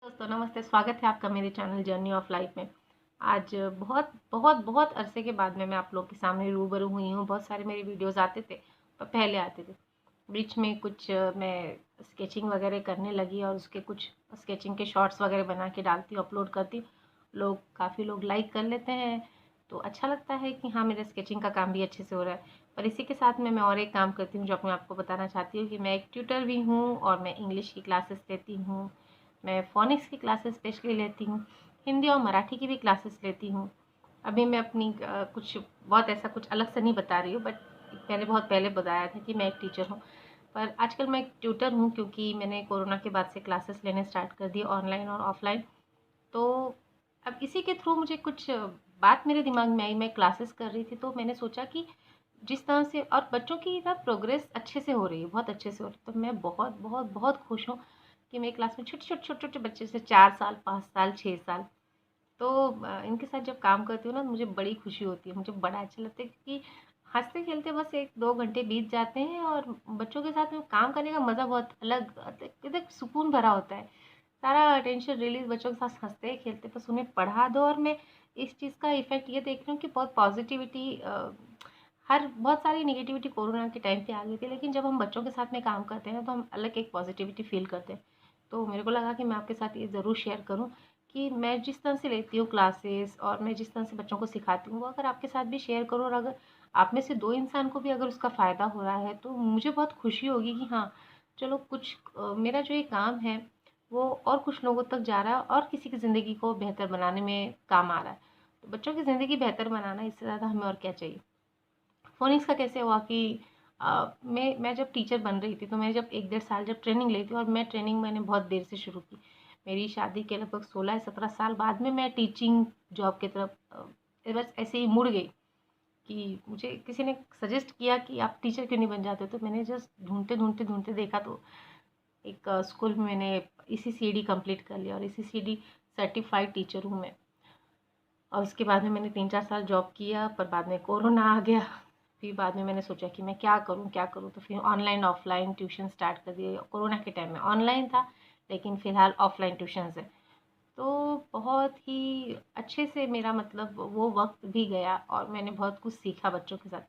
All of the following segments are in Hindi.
दोस्तों नमस्ते, स्वागत है आपका मेरे चैनल जर्नी ऑफ लाइफ में। आज बहुत बहुत बहुत अरसे के बाद में मैं आप लोग के सामने रूबरू हुई हूँ। बहुत सारे मेरे वीडियोस आते थे, पर पहले आते थे। बीच में कुछ मैं स्केचिंग वगैरह करने लगी और उसके कुछ स्केचिंग के शॉर्ट्स वगैरह बना के डालती हूँ, अपलोड करती हूँ। काफ़ी लोग लाइक कर लेते हैं, तो अच्छा लगता है कि हाँ, मेरा स्केचिंग का काम भी अच्छे से हो रहा है। पर इसी के साथ में मैं और एक काम करती हूँ जो मैं आपको बताना चाहती हूँ कि मैं एक ट्यूटर भी हूँ और मैं इंग्लिश की क्लासेस लेती हूँ। मैं फ़ोनिक्स की क्लासेस स्पेशली लेती हूँ, हिंदी और मराठी की भी क्लासेस लेती हूँ। अभी मैं अपनी कुछ बहुत ऐसा कुछ अलग से नहीं बता रही हूँ, बट मैंने बहुत पहले बताया था कि मैं एक टीचर हूँ। पर आजकल मैं एक ट्यूटर हूँ क्योंकि मैंने कोरोना के बाद से क्लासेस लेने स्टार्ट कर दी, ऑनलाइन और ऑफलाइन। तो अब इसी के थ्रू मुझे कुछ बात मेरे दिमाग में आई। मैं क्लासेस कर रही थी तो मैंने सोचा कि जिस तरह से और बच्चों की ना प्रोग्रेस अच्छे से हो रही है, बहुत अच्छे से हो रही है, तो मैं बहुत बहुत बहुत खुश हूँ कि मेरी क्लास में छोटे छोटे छोटे छोटे बच्चे से 4 साल 5 साल 6 साल, तो इनके साथ जब काम करती हूँ ना, मुझे बड़ी खुशी होती है, मुझे बड़ा अच्छा लगता है क्योंकि हंसते खेलते बस 1-2 घंटे बीत जाते हैं और बच्चों के साथ में काम करने का मज़ा बहुत अलग एकदम सुकून भरा होता है। सारा टेंशन रिलीज, बच्चों के साथ हंसते खेलते बस उन्हें पढ़ा दो। और मैं इस चीज़ का इफेक्ट ये देख रही हूँ कि बहुत पॉजिटिविटी, हर बहुत सारी नेगेटिविटी कोरोना के टाइम पे आ गई थी, लेकिन जब हम बच्चों के साथ में काम करते हैं तो हम अलग एक पॉजिटिविटी फील करते हैं। तो मेरे को लगा कि मैं आपके साथ ये ज़रूर शेयर करूँ कि मैं जिस तरह से लेती हूँ क्लासेस और मैं जिस तरह से बच्चों को सिखाती हूँ, वो अगर आपके साथ भी शेयर करूँ और अगर आप में से 2 इंसान को भी अगर उसका फ़ायदा हो रहा है, तो मुझे बहुत खुशी होगी कि हाँ, चलो कुछ मेरा जो ये काम है वो और कुछ लोगों तक जा रहा है और किसी की ज़िंदगी को बेहतर बनाने में काम आ रहा है। तो बच्चों की ज़िंदगी बेहतर बनाना, इससे ज़्यादा हमें और क्या चाहिए। फ़ोनिक्स का कैसे हुआ कि मैं जब टीचर बन रही थी, तो मैं जब 1-1.5 साल जब ट्रेनिंग ली थी, और मैं ट्रेनिंग मैंने बहुत देर से शुरू की। मेरी शादी के लगभग 16-17 साल बाद में मैं टीचिंग जॉब की तरफ बस ऐसे ही मुड़ गई कि मुझे किसी ने सजेस्ट किया कि आप टीचर क्यों नहीं बन जाते हो? तो मैंने जस्ट ढूँढते-ढूँढते देखा, तो एक स्कूल में मैंने ईसीसीडी कंप्लीट कर लिया और ईसीसीडी सर्टिफाइड टीचर हूँ मैं। और उसके बाद में मैंने 3-4 साल जॉब किया, पर बाद में कोरोना आ गया। फिर बाद में मैंने सोचा कि मैं क्या करूँ, तो फिर ऑनलाइन ऑफलाइन ट्यूशन स्टार्ट कर दिए। कोरोना के टाइम में ऑनलाइन था, लेकिन फ़िलहाल ऑफलाइन ट्यूशन्स है। तो बहुत ही अच्छे से मेरा मतलब वो वक्त भी गया और मैंने बहुत कुछ सीखा बच्चों के साथ।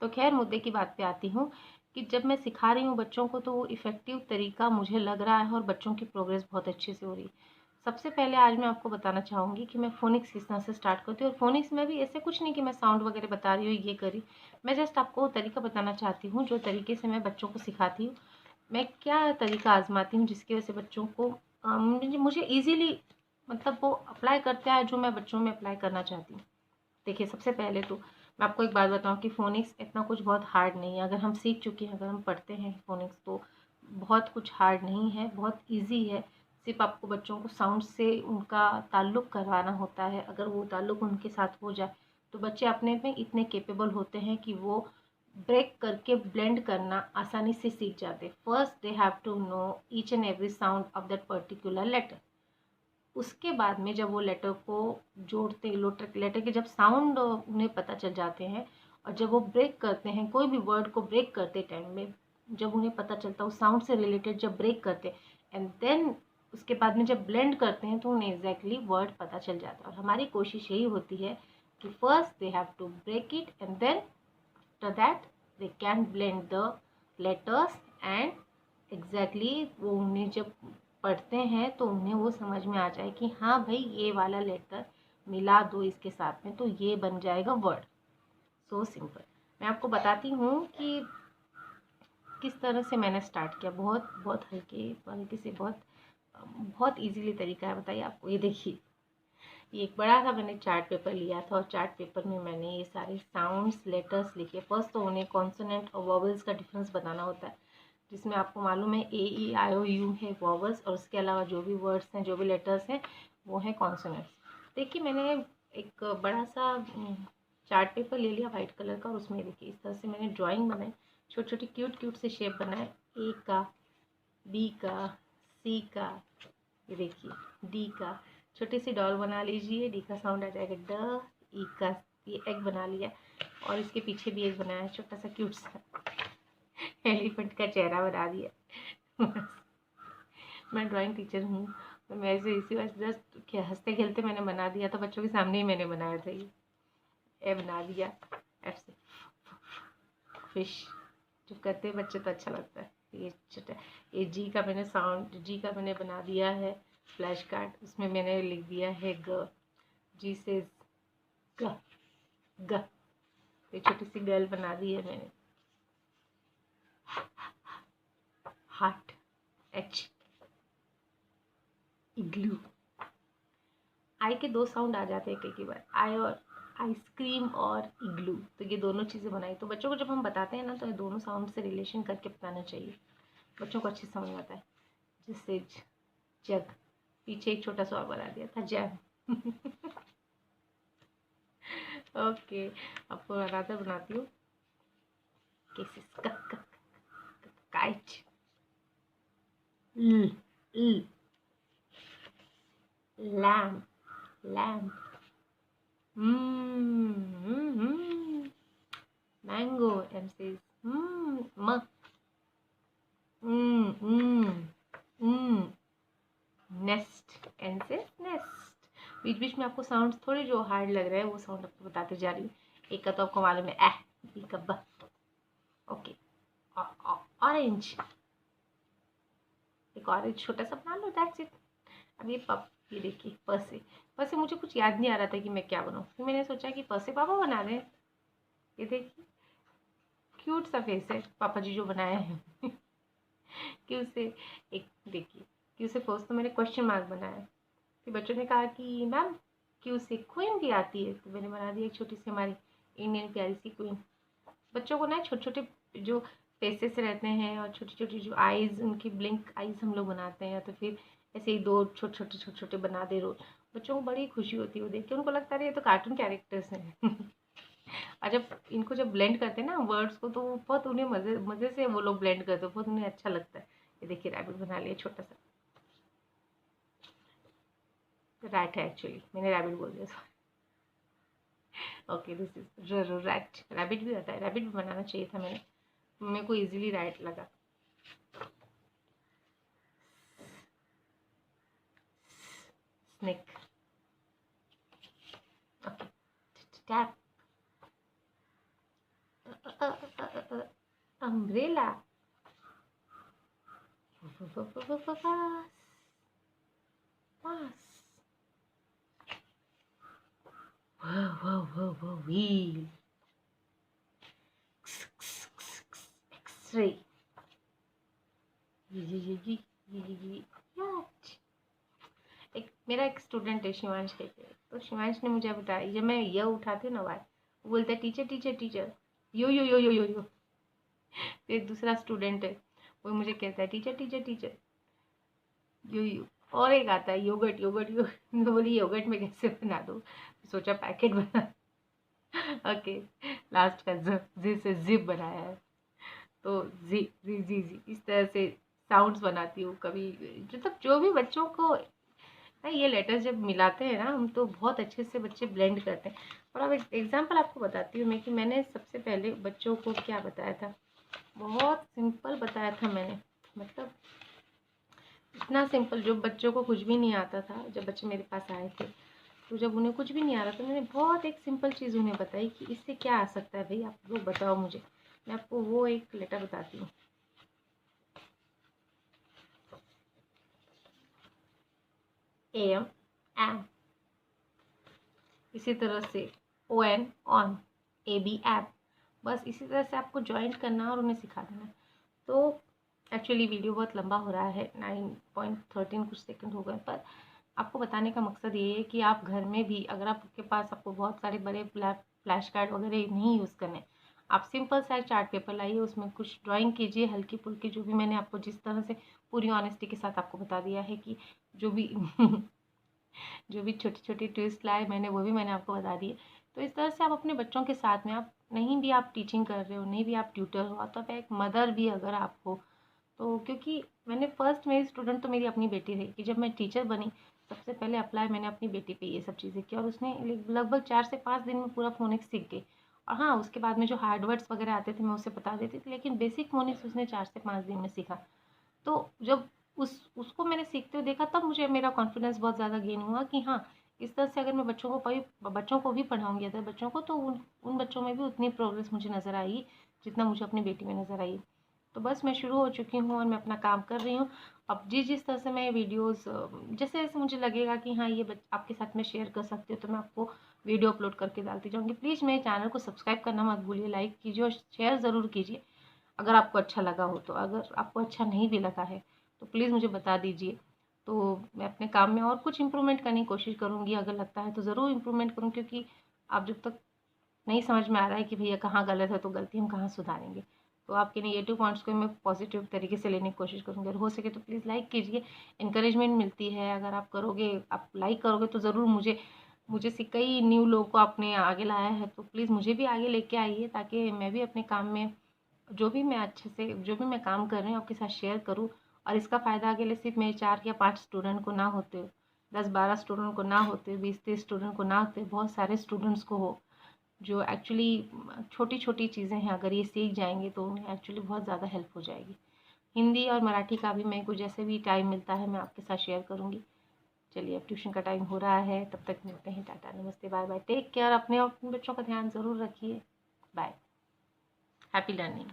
तो खैर, मुद्दे की बात पे आती हूँ कि जब मैं सिखा रही हूँ बच्चों को, तो वो इफ़ेक्टिव तरीका मुझे लग रहा है और बच्चों की प्रोग्रेस बहुत अच्छे से हो रही है। सबसे पहले आज मैं आपको बताना चाहूँगी कि मैं फ़ोनिक्स किस तरह से स्टार्ट करती हूँ, और फ़ोनिक्स में भी ऐसे कुछ नहीं कि मैं साउंड वगैरह बता रही हूँ, ये करी। मैं जस्ट आपको वो तरीका बताना चाहती हूँ जो तरीके से मैं बच्चों को सिखाती हूँ। मैं क्या तरीका आज़माती हूँ जिसकी वजह से बच्चों को मुझे ईज़िली मतलब वो अप्लाई करते हैं जो मैं बच्चों में अप्लाई करना चाहती हूँ। देखिए, सबसे पहले तो मैं आपको एक बात बताऊँ कि फ़ोनिक्स इतना कुछ बहुत हार्ड नहीं है। अगर हम सीख चुके हैं, अगर हम पढ़ते हैं फ़ोनिक्स, तो बहुत कुछ हार्ड नहीं है, बहुत ईज़ी है। सिर्फ़ आपको बच्चों को साउंड से उनका ताल्लुक़ करवाना होता है। अगर वो ताल्लुक़ उनके साथ हो जाए, तो बच्चे अपने में इतने कैपेबल होते हैं कि वो ब्रेक करके ब्लेंड करना आसानी से सीख जाते हैं। First they have to know each and every sound of that particular letter. उसके बाद में जब वो लेटर को जोड़ते, लेटर के जब साउंड उन्हें पता चल जाते हैं, और जब वो ब्रेक करते हैं कोई भी वर्ड को, ब्रेक करते टाइम में जब उन्हें पता चलता है उस साउंड से रिलेटेड, जब ब्रेक करते हैं एंड देन उसके बाद में जब ब्लेंड करते हैं, तो उन्हें एग्जैक्टली वर्ड पता चल जाता है। और हमारी कोशिश यही होती है कि first they have to break it and then after that they can blend the letters and exactly वो उन्हें जब पढ़ते हैं तो उन्हें वो समझ में आ जाए कि हाँ भाई, ये वाला लेटर मिला दो इसके साथ में तो ये बन जाएगा वर्ड। So simple. मैं आपको बताती हूँ कि किस तरह से मैंने स्टार्ट किया। बहुत बहुत हल्के हल्के से, बहुत बहुत इजीली तरीका है, बताइए आपको। ये देखिए, ये एक बड़ा सा मैंने चार्ट पेपर लिया था और चार्ट पेपर में मैंने ये सारे साउंड्स, लेटर्स लिखे। फर्स्ट तो उन्हें कॉन्सोनेंट और वॉवल्स का डिफरेंस बताना होता है, जिसमें आपको मालूम है ए ई आई ओ यू है वॉवल्स, और उसके अलावा जो भी वर्ड्स हैं, जो भी लेटर्स हैं, वो हैं कॉन्सोनेंट्स। देखिए, मैंने एक बड़ा सा चार्ट पेपर ले लिया वाइट कलर का, और उसमें देखिए इस तरह से मैंने ड्राइंग बनाई, छोटी छोटी क्यूट क्यूट से शेप बनाए। ए का, बी का, सी का, ये देखिए डी का, छोटी सी डॉल बना लीजिए, डी का साउंड आ जाएगा ड। ई का ये एग बना लिया, और इसके पीछे भी एक बनाया छोटा सा क्यूट सा एलिफेंट का चेहरा बना दिया। मैं ड्राइंग टीचर हूँ, तो मैं ऐसे इसी वजह जस्ट हंसते खेलते मैंने बना दिया, तो बच्चों के सामने ही मैंने बनाया था ये। ए बना दिया, एफ से फिश। जब करते हैं बच्चे तो अच्छा लगता है। ये जी का मैंने साउंड, जी का मैंने बना दिया है फ्लैश कार्ड, उसमें मैंने लिख दिया है ग। जी से ग, ग। ये छोटी सी गर्ल बना दी है मैंने। Heart, H. इग्लू, आई के 2 साउंड आ जाते हैं कई बार, आई और आइसक्रीम और इग्लू, तो ये दोनों चीज़ें बनाई। तो बच्चों को जब हम बताते हैं ना, तो ये दोनों साउंड से रिलेशन करके बताना चाहिए, बच्चों को अच्छे समझ आता है। जिससे जग, पीछे एक छोटा सा और बना दिया था, जग। ओके, आपको अनादर बनाती हूँ। Cases, kite, lamp, lamp, mango, M से म, नेस्ट, एन से नेस्ट। बीच बीच में आपको साउंड्स थोड़े जो हार्ड लग रहे हैं वो साउंड आपको बताते जा रही हूँ। एक का तो आपको मालूम है, एह, बी का ब। ओके, ऑरेंज, एक ऑरेंज छोटा सा बना लो, दैट्स इट। अब ये पप, ये देखिए प से मुझे कुछ याद नहीं आ रहा था कि मैं क्या बनाऊँ, फिर मैंने सोचा कि प से पापा बना रहे हैं। ये देखिए क्यूट सा फेस है पापा जी जो बनाया है। क्यों से, एक देखिए क्यों से फर्स्ट तो मैंने क्वेश्चन मार्क बनाया, फिर बच्चों ने कहा कि मैम क्यों से क्वीन भी आती है, तो मैंने बना दी एक छोटी सी हमारी इंडियन प्यारी सी क्वीन। बच्चों को ना छोटे छोटे जो फेसेस रहते हैं और छोटी छोटी जो आईज, उनकी ब्लिंक आईज हम लोग बनाते हैं, तो फिर ऐसे ही 2 छोटे छोटे बना दे रोज, बच्चों को बड़ी खुशी होती है वो देख के, उनको लगता है ये तो कार्टून कैरेक्टर्स हैं। और जब ब्लेंड करते हैं ना वर्ड्स को, तो बहुत उन्हें मज़े मज़े से वो लोग ब्लेंड करते हैं, बहुत उन्हें अच्छा लगता है। ये देखिए रैबिट बना लिया छोटा सा, रैट है एक्चुअली, मैंने रैबिट बोल दिया। Okay, this is rat, rabbit भी आता है, रैबिट भी बनाना चाहिए था मैंने, मेरे को इजीली रैट लगा। स्नेक, ओके, टैप, अम्ब्रेला, पास, व्हील, एक्सरे, एक मेरा एक स्टूडेंट है शिवांश कहते हैं, तो शिवांश ने मुझे बताया, जब मैं ये उठाती हूँ ना बात, वो बोलता है टीचर टीचर टीचर, यो। तो एक दूसरा स्टूडेंट है, वो मुझे कहता है टीचर टीचर टीचर, यो। और एक आता है योगर्ट योगर्ट योगर्ट, बोली योगर्ट में कैसे बना दो, सोचा पैकेट बना। ओके, लास्ट का जी से जिप बनाया है, तो जी जी जी जी इस तरह से साउंड्स बनाती हूँ। कभी मतलब जो भी बच्चों को ना ये लेटर्स जब मिलाते हैं ना हम, तो बहुत अच्छे से बच्चे ब्लेंड करते हैं। और अब एक एग्जांपल आपको बताती हूँ मैं, कि मैंने सबसे पहले बच्चों को क्या बताया था, बहुत सिंपल बताया था मैंने, मतलब इतना सिंपल, जो बच्चों को कुछ भी नहीं आता था, जब बच्चे मेरे पास आए थे, तो जब उन्हें कुछ भी नहीं आ रहा था, मैंने बहुत एक सिंपल चीज़ उन्हें बताई कि इससे क्या आ सकता है भाई, आप लोग बताओ मुझे। मैं आपको वो एक लेटर बताती हूँ। एम, एम, इसी तरह से O N, on, A B, app. बस इसी तरह से आपको ज्वाइंट करना और उन्हें सिखा देना। तो एक्चुअली वीडियो बहुत लंबा हो रहा है, 9.13 कुछ सेकंड हो गए, पर आपको बताने का मकसद ये है कि आप घर में भी, अगर आपके पास आपको बहुत सारे बड़े फ्लैश कार्ड वगैरह नहीं यूज़ करने, आप सिंपल सा चार्ट पेपर लाइए, उसमें कुछ ड्राइंग कीजिए हल्की फुल्की, जो भी मैंने आपको जिस तरह से पूरी ऑनेस्टी के साथ आपको बता दिया है कि जो भी जो भी छोटी छोटी ट्विस्ट लाए मैंने, वो भी मैंने आपको बता दिए। तो इस तरह से आप अपने बच्चों के साथ में, आप नहीं भी आप टीचिंग कर रहे हो, नहीं भी आप ट्यूटर हो, तो आप एक मदर भी अगर आप हो, तो क्योंकि मैंने फर्स्ट, मेरी स्टूडेंट तो मेरी अपनी बेटी रही, कि जब मैं टीचर बनी सबसे पहले अप्लाई मैंने अपनी बेटी पे ये सब चीज़ें की, और उसने लगभग 4 से 5 दिन में पूरा फोनिक्स सीख गई। और हाँ, उसके बाद में जो हार्ड वर्ड्स वगैरह आते थे मैं उसे बता देती थी, लेकिन बेसिक फोनिक्स उसने 4 से 5 दिन में सीखा। तो जब उसको मैंने सीखते हुए देखा, तब मुझे मेरा कॉन्फिडेंस बहुत ज़्यादा गेन हुआ कि हाँ, इस तरह से अगर मैं बच्चों को भी पढ़ाऊँगी अदर बच्चों को, तो उन बच्चों में भी उतनी प्रोग्रेस मुझे नज़र आई जितना मुझे अपनी बेटी में नज़र आई। तो बस मैं शुरू हो चुकी हूँ और मैं अपना काम कर रही हूँ। अब जिस तरह से मैं वीडियोज़ जैसे जैसे मुझे लगेगा कि हाँ, ये आपके साथ मैं शेयर कर सकती हूँ, तो मैं आपको वीडियो अपलोड करके डालती जाऊँगी। प्लीज़ मेरे चैनल को सब्सक्राइब करना मत भूलिए, लाइक कीजिए और शेयर ज़रूर कीजिए अगर आपको अच्छा लगा हो तो। अगर आपको अच्छा नहीं भी लगा है तो प्लीज़ मुझे बता दीजिए। तो मैं अपने काम में और कुछ इम्प्रूवमेंट करने की कोशिश करूँगी, अगर लगता है तो ज़रूर इम्प्रूवमेंट करूँ, क्योंकि आप जब तक नहीं समझ में आ रहा है कि भैया कहाँ गलत है तो गलती हम कहाँ सुधारेंगे। तो आपके नेगेटिव पॉइंट्स को मैं पॉजिटिव तरीके से लेने की कोशिश करूँगी। अगर हो सके तो प्लीज़ लाइक कीजिए, इंकरेजमेंट मिलती है। अगर आप करोगे, आप लाइक करोगे तो ज़रूर मुझे से कई न्यू लोगों को आपने आगे लाया है, तो प्लीज़ मुझे भी आगे लेके आइए, ताकि मैं भी अपने काम में जो भी मैं काम कर रही हूँ आपके साथ शेयर करूँ। और इसका फ़ायदा आगे ले सिर्फ मेरे 4 या 5 स्टूडेंट को ना होते, 10-12 स्टूडेंट को ना होते, 20-30 स्टूडेंट को ना होते, बहुत सारे स्टूडेंट्स को हो, जो एक्चुअली छोटी-छोटी चीज़ें हैं, अगर ये सीख जाएँगे तो उन्हें एक्चुअली बहुत ज़्यादा हेल्प हो जाएगी। हिंदी और मराठी का भी मेरे को जैसे भी टाइम मिलता है मैं आपके साथ शेयर करूँगी। चलिए, अब ट्यूशन का टाइम हो रहा है, तब तक मिलते हैं। टाटा, नमस्ते, बाय बाय, टेक केयर। अपने और अपने बच्चों का ध्यान ज़रूर रखिए। Bye, happy learning.